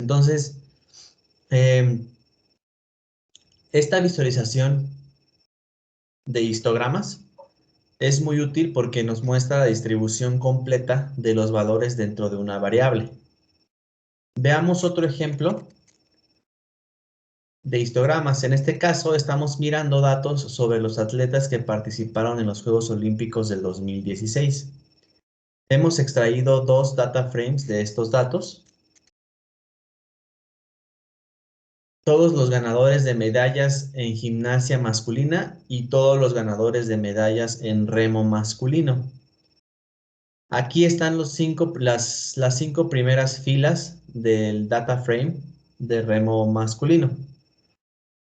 Entonces, esta visualización de histogramas es muy útil porque nos muestra la distribución completa de los valores dentro de una variable. Veamos otro ejemplo de histogramas. En este caso estamos mirando datos sobre los atletas que participaron en los Juegos Olímpicos del 2016. Hemos extraído dos data frames de estos datos. Todos los ganadores de medallas en gimnasia masculina y todos los ganadores de medallas en remo masculino. Aquí están las 5 primeras filas del data frame de remo masculino.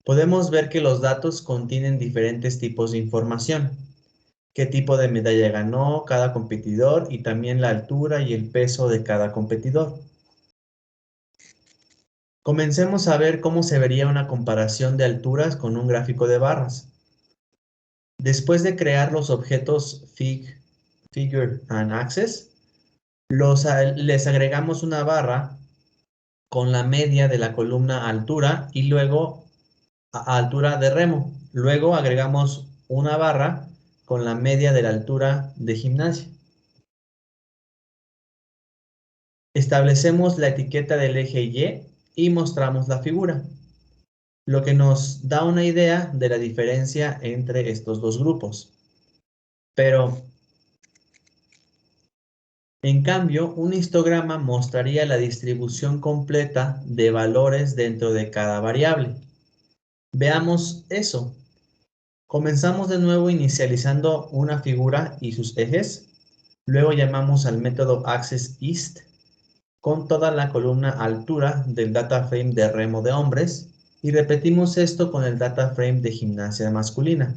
Podemos ver que los datos contienen diferentes tipos de información. Qué tipo de medalla ganó cada competidor y también la altura y el peso de cada competidor. Comencemos a ver cómo se vería una comparación de alturas con un gráfico de barras. Después de crear los objetos Figure and Axis, les agregamos una barra con la media de la columna altura y luego a altura de remo. Luego agregamos una barra con la media de la altura de gimnasia. Establecemos la etiqueta del eje Y y mostramos la figura, lo que nos da una idea de la diferencia entre estos dos grupos. Pero, en cambio, un histograma mostraría la distribución completa de valores dentro de cada variable. Veamos eso. Comenzamos de nuevo inicializando una figura y sus ejes. Luego llamamos al método AccessEast con toda la columna altura del data frame de remo de hombres y repetimos esto con el data frame de gimnasia masculina.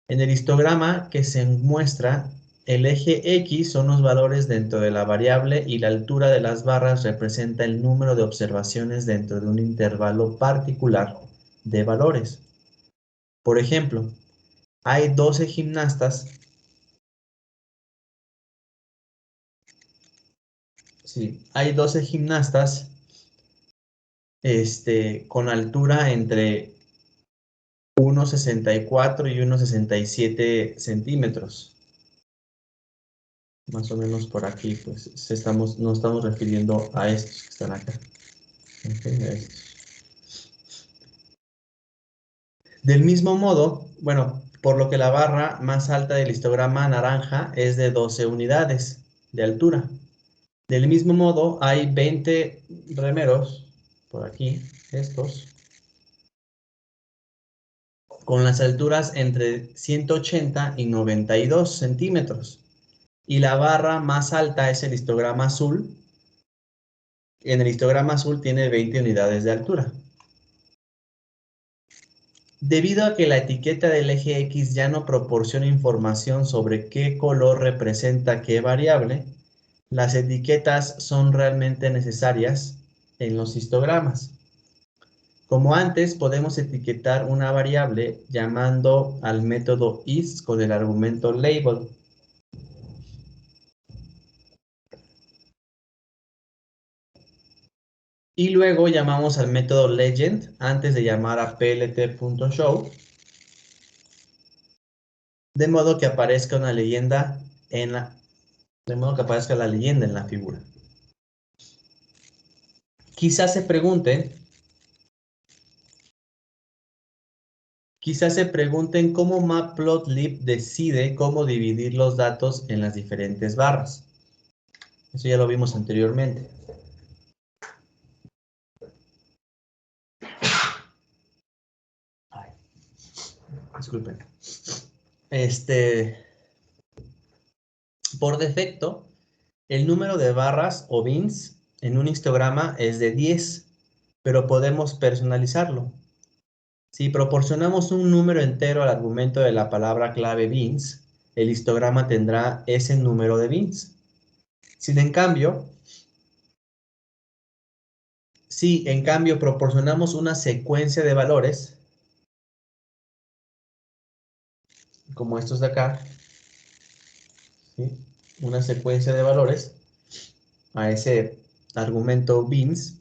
En el histograma que se muestra, el eje X son los valores dentro de la variable y la altura de las barras representa el número de observaciones dentro de un intervalo particular de valores. Por ejemplo, hay 12 gimnastas. Sí, hay 12 gimnastas con altura entre 1,64 y 1,67 centímetros. Más o menos por aquí, pues nos estamos refiriendo a estos que están acá. Okay, a estos. Del mismo modo, bueno, por lo que la barra más alta del histograma naranja es de 12 unidades de altura. Del mismo modo, hay 20 remeros, por aquí, estos, con las alturas entre 180 y 92 centímetros. Y la barra más alta es el histograma azul. En el histograma azul tiene 20 unidades de altura. Debido a que la etiqueta del eje X ya no proporciona información sobre qué color representa qué variable, las etiquetas son realmente necesarias en los histogramas. Como antes, podemos etiquetar una variable llamando al método is con el argumento label. Y luego llamamos al método legend antes de llamar a plt.show, de modo que aparezca una leyenda de modo que aparezca la leyenda en la figura. Quizás se pregunten cómo Matplotlib decide cómo dividir los datos en las diferentes barras. Eso ya lo vimos anteriormente. Ay, disculpen. Por defecto, el número de barras o bins en un histograma es de 10, pero podemos personalizarlo. Si proporcionamos un número entero al argumento de la palabra clave bins, el histograma tendrá ese número de bins. Si en cambio proporcionamos una secuencia de valores, como estos de acá, ¿sí? Una secuencia de valores a ese argumento bins,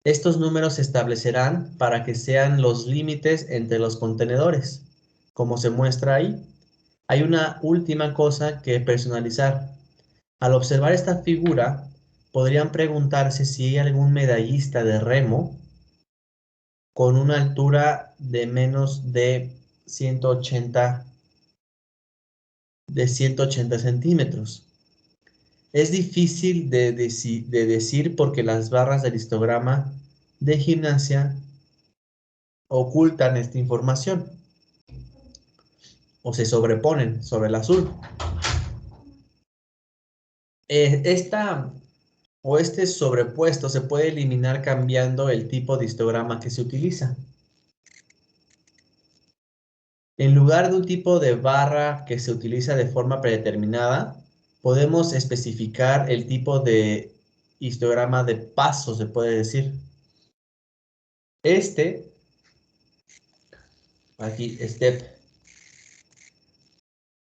Estos números se establecerán para que sean los límites entre los contenedores, como se muestra ahí. Hay una última cosa que personalizar. Al observar esta figura, podrían preguntarse si hay algún medallista de remo con una altura de menos de 180 centímetros. Es difícil de decir porque las barras del histograma de gimnasia ocultan esta información o se sobreponen sobre el azul. Este sobrepuesto se puede eliminar cambiando el tipo de histograma que se utiliza. En lugar de un tipo de barra que se utiliza de forma predeterminada, podemos especificar el tipo de histograma de paso, se puede decir. Aquí, step,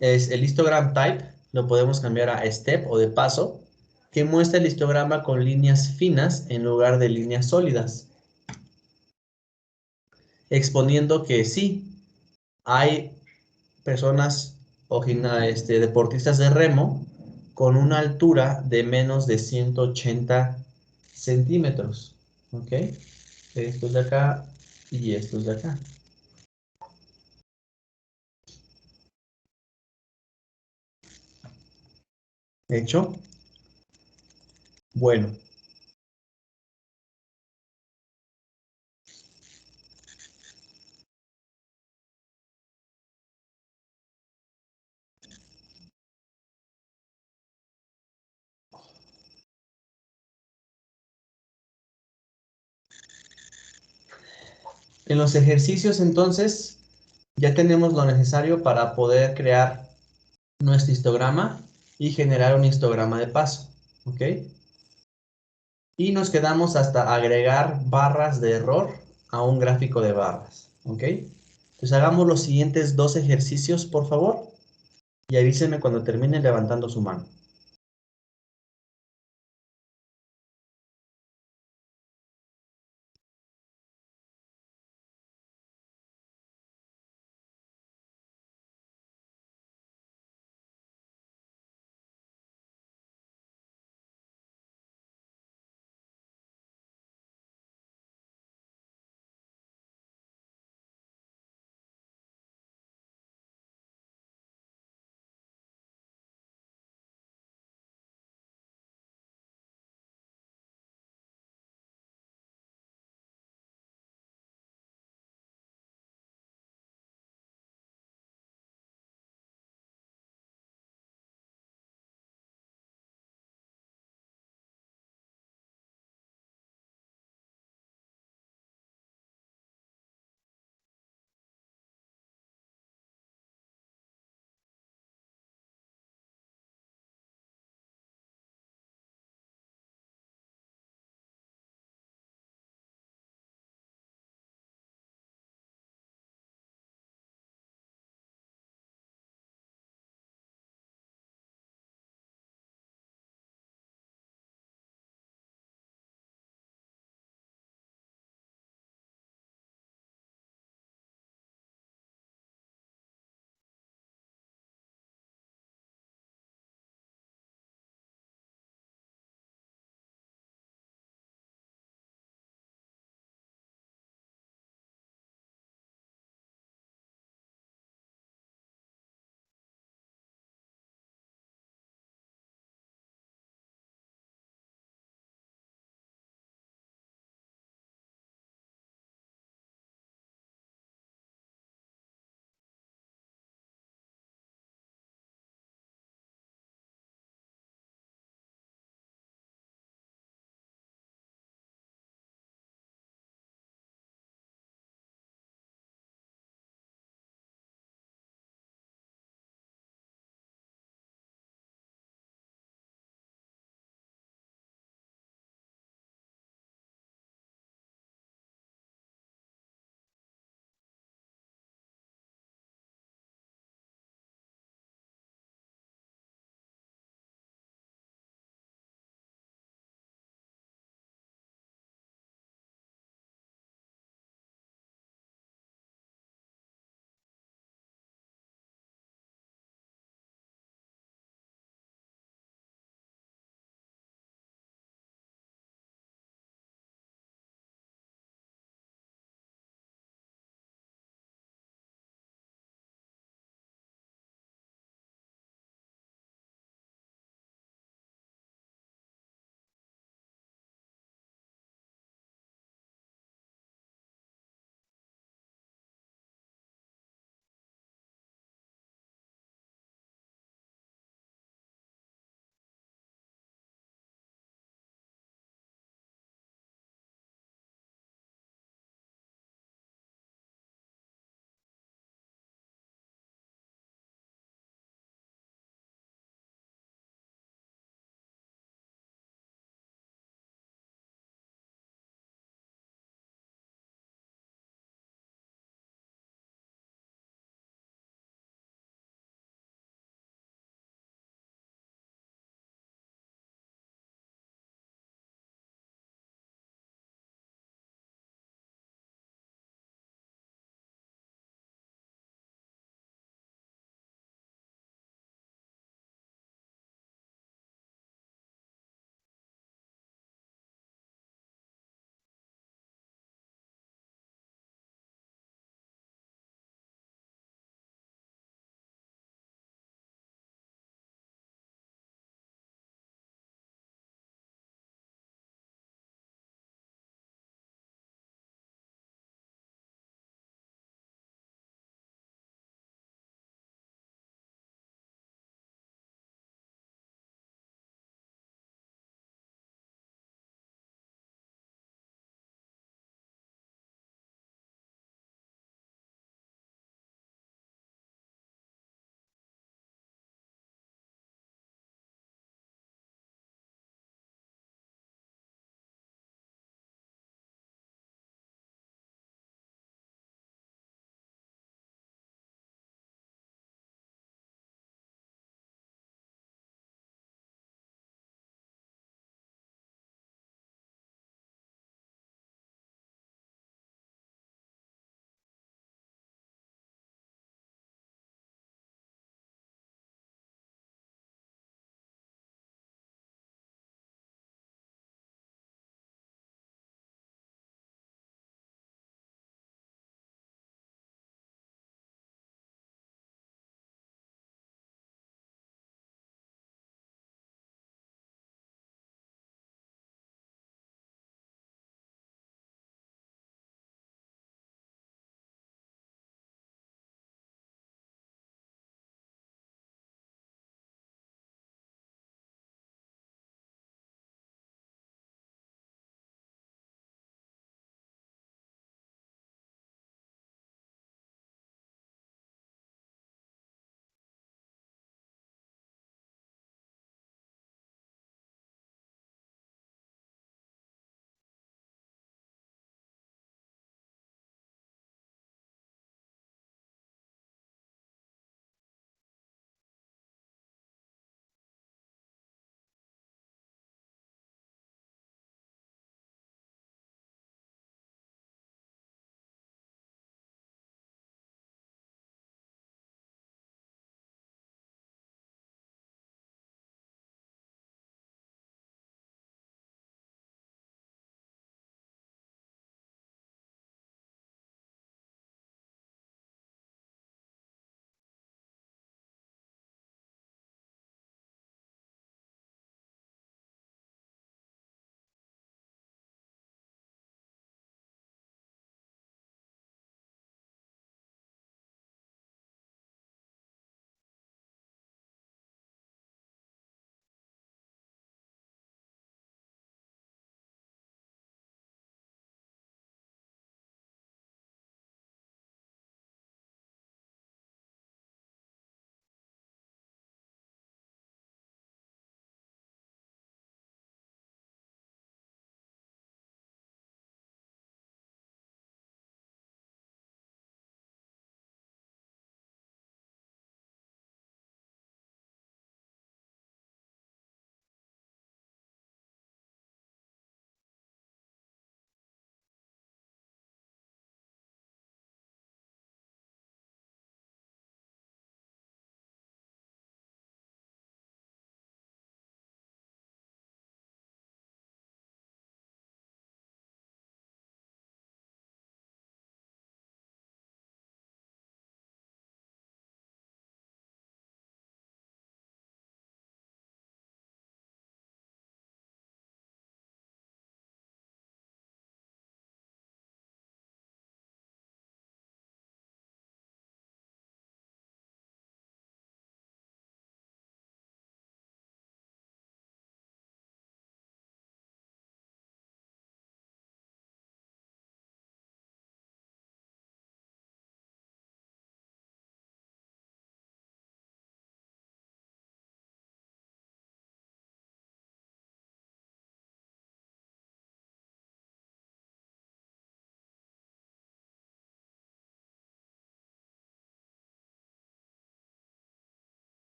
es el histogram type, lo podemos cambiar a step o de paso, que muestra el histograma con líneas finas en lugar de líneas sólidas, exponiendo que sí, hay personas o deportistas de remo con una altura de menos de 180 centímetros. ¿Ok? Esto es de acá y esto es de acá. ¿Hecho? Bueno. En los ejercicios entonces ya tenemos lo necesario para poder crear nuestro histograma y generar un histograma de paso. ¿Ok? Y nos quedamos hasta agregar barras de error a un gráfico de barras. ¿Ok? Entonces hagamos los siguientes dos ejercicios, por favor, y avísenme cuando termine levantando su mano.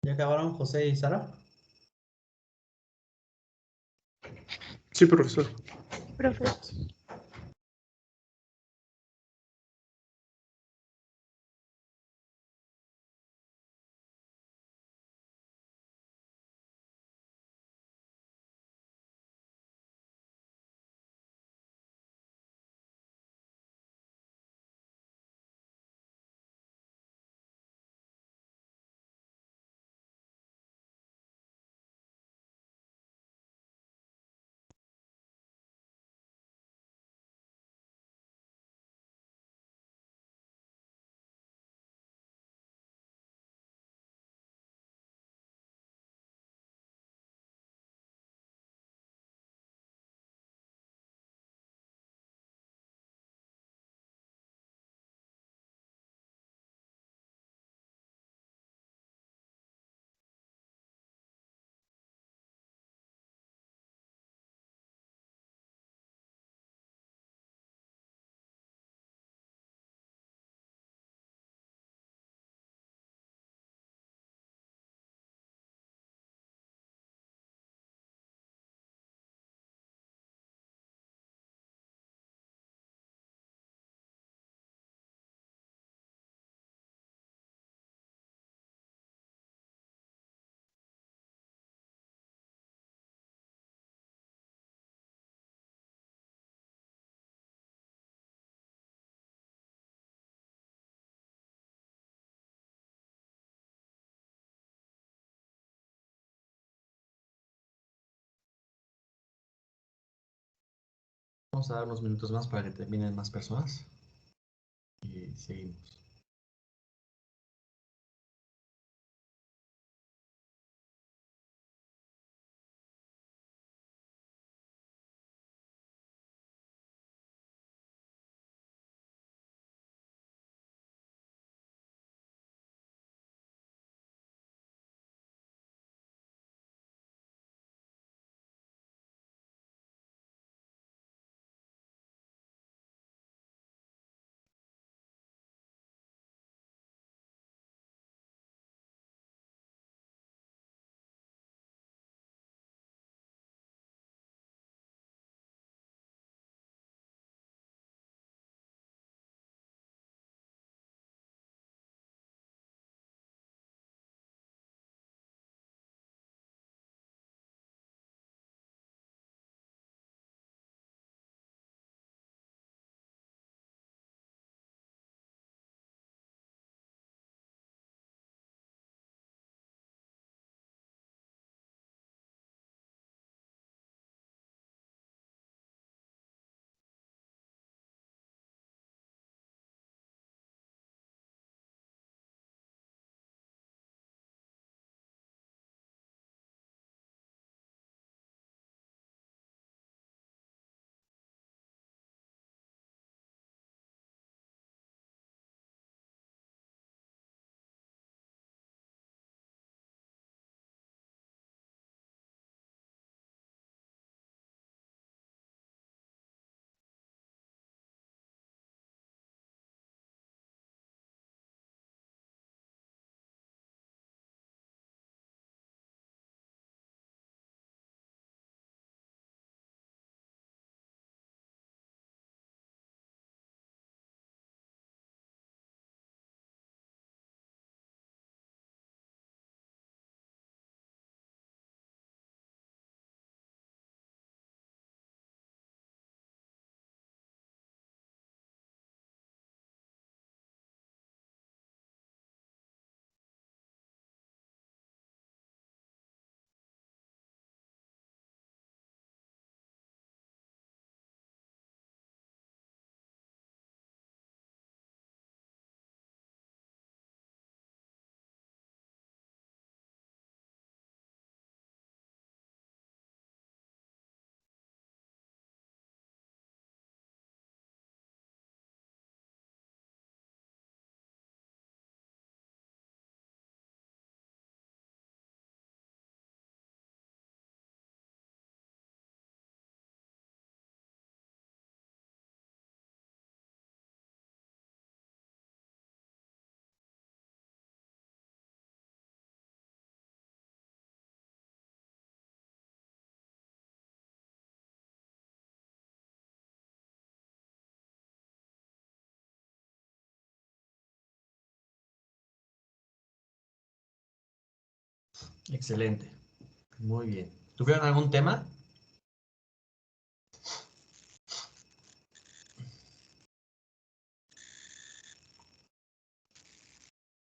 ¿Ya acabaron José y Sara? Sí, profesor. Profe. Vamos a dar unos minutos más para que terminen más personas. Y seguimos. Excelente. Muy bien. ¿Tuvieron algún tema?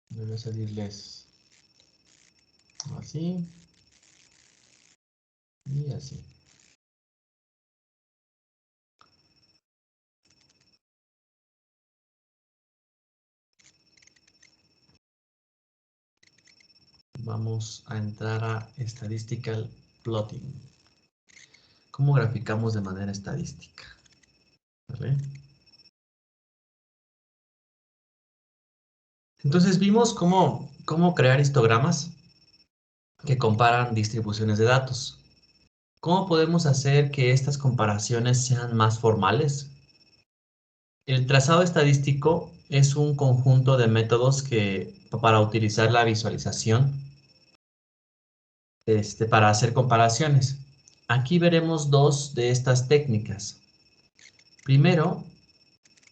Debe salirles así y así. Vamos a entrar a Statistical Plotting. ¿Cómo graficamos de manera estadística? ¿Vale? Entonces vimos cómo crear histogramas que comparan distribuciones de datos. ¿Cómo podemos hacer que estas comparaciones sean más formales? El trazado estadístico es un conjunto de métodos para utilizar la visualización para hacer comparaciones. Aquí veremos dos de estas técnicas. Primero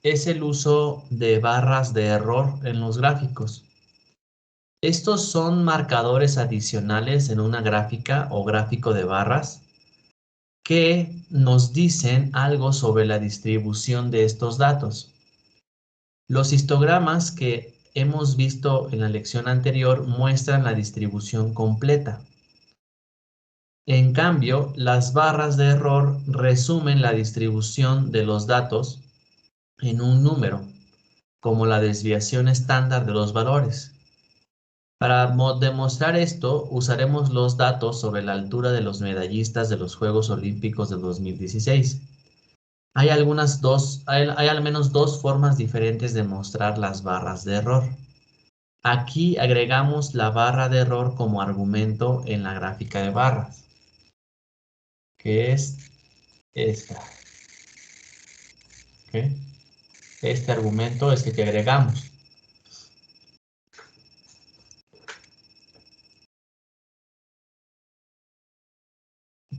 es el uso de barras de error en los gráficos. Estos son marcadores adicionales en una gráfica o gráfico de barras que nos dicen algo sobre la distribución de estos datos. Los histogramas que hemos visto en la lección anterior muestran la distribución completa. En cambio, las barras de error resumen la distribución de los datos en un número, como la desviación estándar de los valores. Para demostrar esto, usaremos los datos sobre la altura de los medallistas de los Juegos Olímpicos de 2016. Hay al menos dos formas diferentes de mostrar las barras de error. Aquí agregamos la barra de error como argumento en la gráfica de barras, que es esta. ¿Okay? Este argumento es el que agregamos.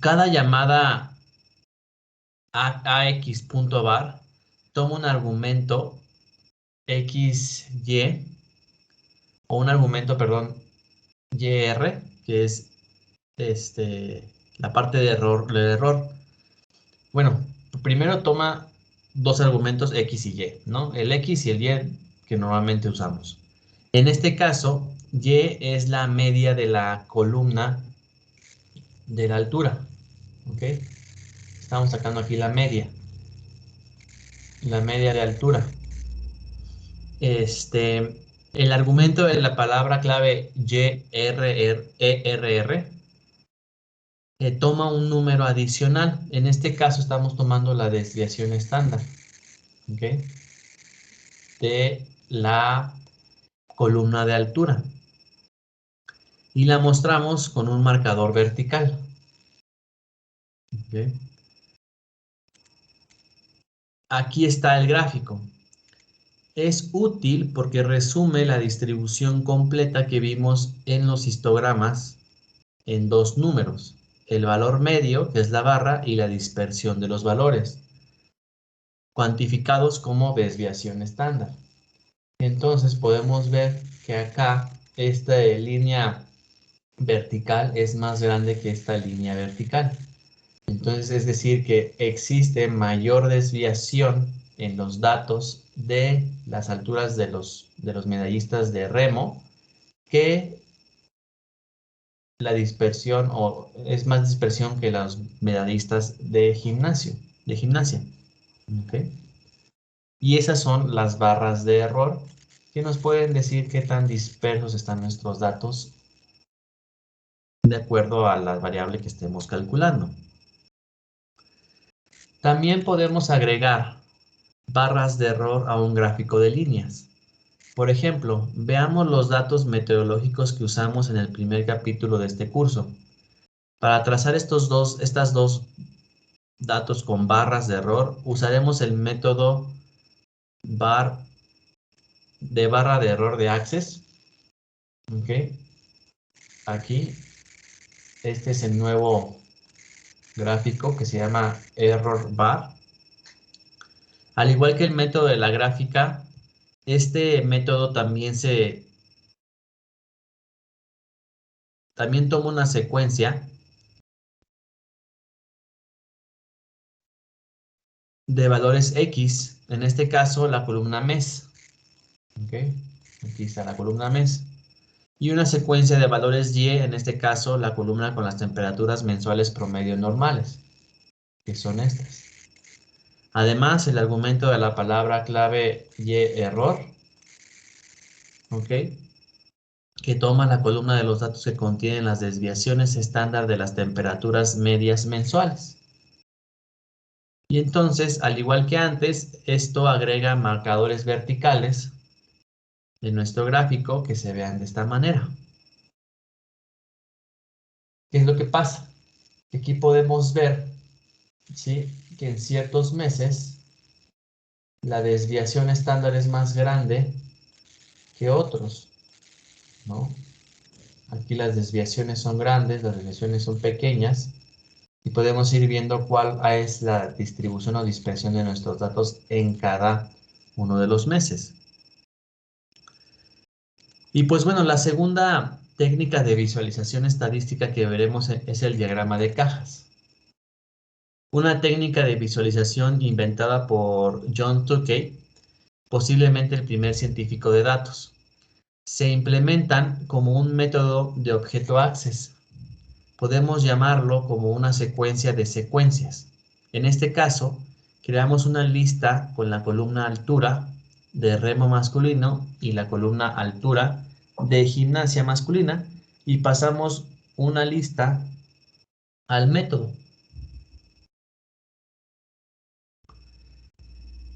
Cada llamada a x.var toma un argumento xy o un argumento, perdón, yr, que es la parte de error. Bueno, primero toma dos argumentos x y y, ¿no? El x y el y que normalmente usamos. En este caso, y es la media de la columna de la altura, ¿ok? Estamos sacando aquí la media de altura. El argumento de la palabra clave YRR toma un número adicional. En este caso estamos tomando la desviación estándar, ¿okay? De la columna de altura. Y la mostramos con un marcador vertical. ¿Okay? Aquí está el gráfico. Es útil porque resume la distribución completa que vimos en los histogramas en dos números, el valor medio, que es la barra, y la dispersión de los valores, cuantificados como desviación estándar. Entonces podemos ver que acá esta línea vertical es más grande que esta línea vertical. Entonces es decir que existe mayor desviación en los datos de las alturas de los medallistas de remo que la dispersión, o es más dispersión que los medallistas de gimnasia. ¿Okay? Y esas son las barras de error que nos pueden decir qué tan dispersos están nuestros datos de acuerdo a la variable que estemos calculando. También podemos agregar barras de error a un gráfico de líneas. Por ejemplo, veamos los datos meteorológicos que usamos en el primer capítulo de este curso. Para trazar estas dos datos con barras de error, usaremos el método barra de error de Access. ¿Okay? Aquí, este es el nuevo gráfico que se llama error bar. Al igual que el método de la gráfica, este método también se también tomo una secuencia de valores X, en este caso la columna mes. ¿Ok? Aquí está la columna mes. Y una secuencia de valores Y, en este caso la columna con las temperaturas mensuales promedio normales, que son estas. Además, el argumento de la palabra clave Y error, ¿ok? Que toma la columna de los datos que contienen las desviaciones estándar de las temperaturas medias mensuales. Y entonces, al igual que antes, esto agrega marcadores verticales en nuestro gráfico que se vean de esta manera. ¿Qué es lo que pasa? Aquí podemos ver, ¿sí?, que en ciertos meses la desviación estándar es más grande que otros, ¿no? Aquí las desviaciones son grandes, las desviaciones son pequeñas, y podemos ir viendo cuál es la distribución o dispersión de nuestros datos en cada uno de los meses. Y pues bueno, la segunda técnica de visualización estadística que veremos es el diagrama de cajas. Una técnica de visualización inventada por John Tukey, posiblemente el primer científico de datos. Se implementan como un método de objeto access. Podemos llamarlo como una secuencia de secuencias. En este caso, creamos una lista con la columna altura de remo masculino y la columna altura de gimnasia masculina y pasamos una lista al método.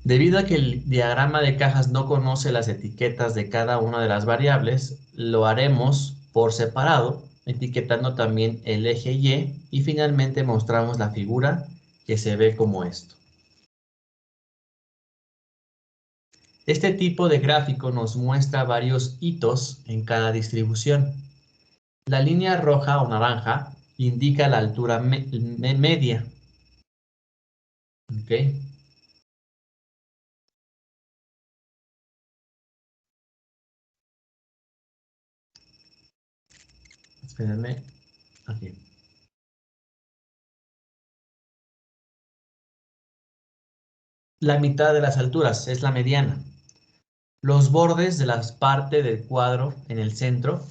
Debido a que el diagrama de cajas no conoce las etiquetas de cada una de las variables, lo haremos por separado, etiquetando también el eje Y finalmente mostramos la figura que se ve como esto. Este tipo de gráfico nos muestra varios hitos en cada distribución. La línea roja o naranja indica la altura media. ¿Ok? Espérenme. Aquí. La mitad de las alturas es la mediana. Los bordes de la parte del cuadro en el centro,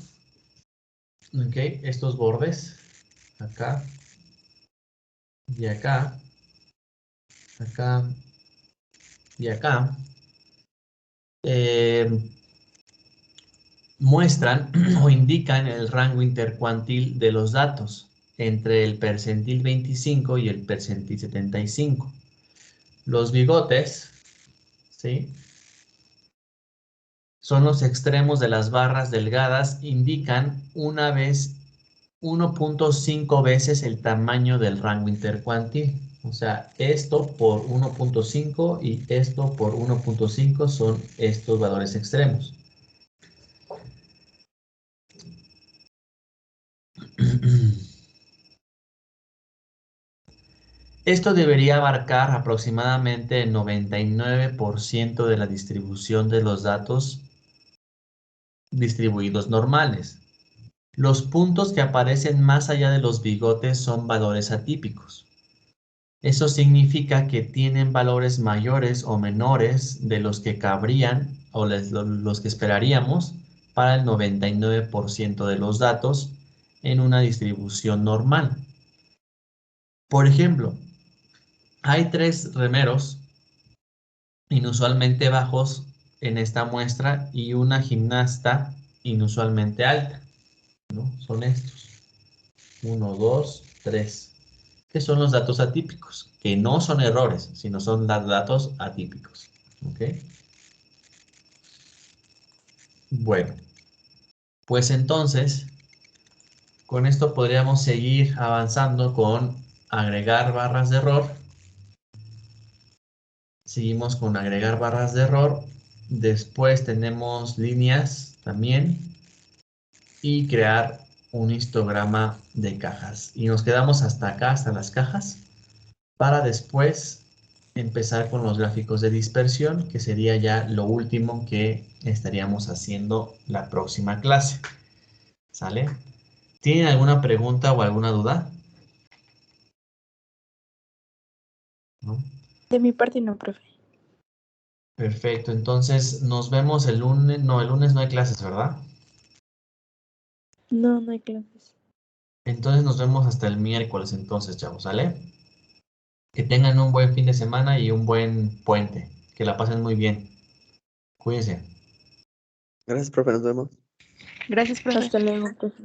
¿ok? Estos bordes, acá y acá, acá y acá, muestran o indican el rango intercuantil de los datos entre el percentil 25 y el percentil 75. Los bigotes, ¿sí?, son los extremos de las barras delgadas, indican 1.5 veces el tamaño del rango intercuantil. O sea, esto por 1.5 y esto por 1.5 son estos valores extremos. Esto debería abarcar aproximadamente el 99% de la distribución de los datos distribuidos normales. Los puntos que aparecen más allá de los bigotes son valores atípicos. Eso significa que tienen valores mayores o menores de los que cabrían o los que esperaríamos para el 99% de los datos en una distribución normal. Por ejemplo, hay 3 remeros inusualmente bajos en esta muestra y una gimnasta inusualmente alta, ¿no? Son estos. 1, 2, 3. Que son los datos atípicos, que no son errores, sino son datos atípicos. ¿Ok? Bueno, pues entonces, con esto podríamos seguir avanzando con agregar barras de error. Seguimos con agregar barras de error. Después tenemos líneas también. Y crear un histograma de cajas. Y nos quedamos hasta acá, hasta las cajas, para después empezar con los gráficos de dispersión, que sería ya lo último que estaríamos haciendo la próxima clase. ¿Sale? ¿Tienen alguna pregunta o alguna duda? ¿No? De mi parte no, profe. Perfecto, entonces nos vemos el lunes. No, el lunes no hay clases, ¿verdad? No, no hay clases. Entonces nos vemos hasta el miércoles entonces, chavos, ¿sale? Que tengan un buen fin de semana y un buen puente. Que la pasen muy bien. Cuídense. Gracias, profe, nos vemos. Gracias, profe. Hasta luego, profe.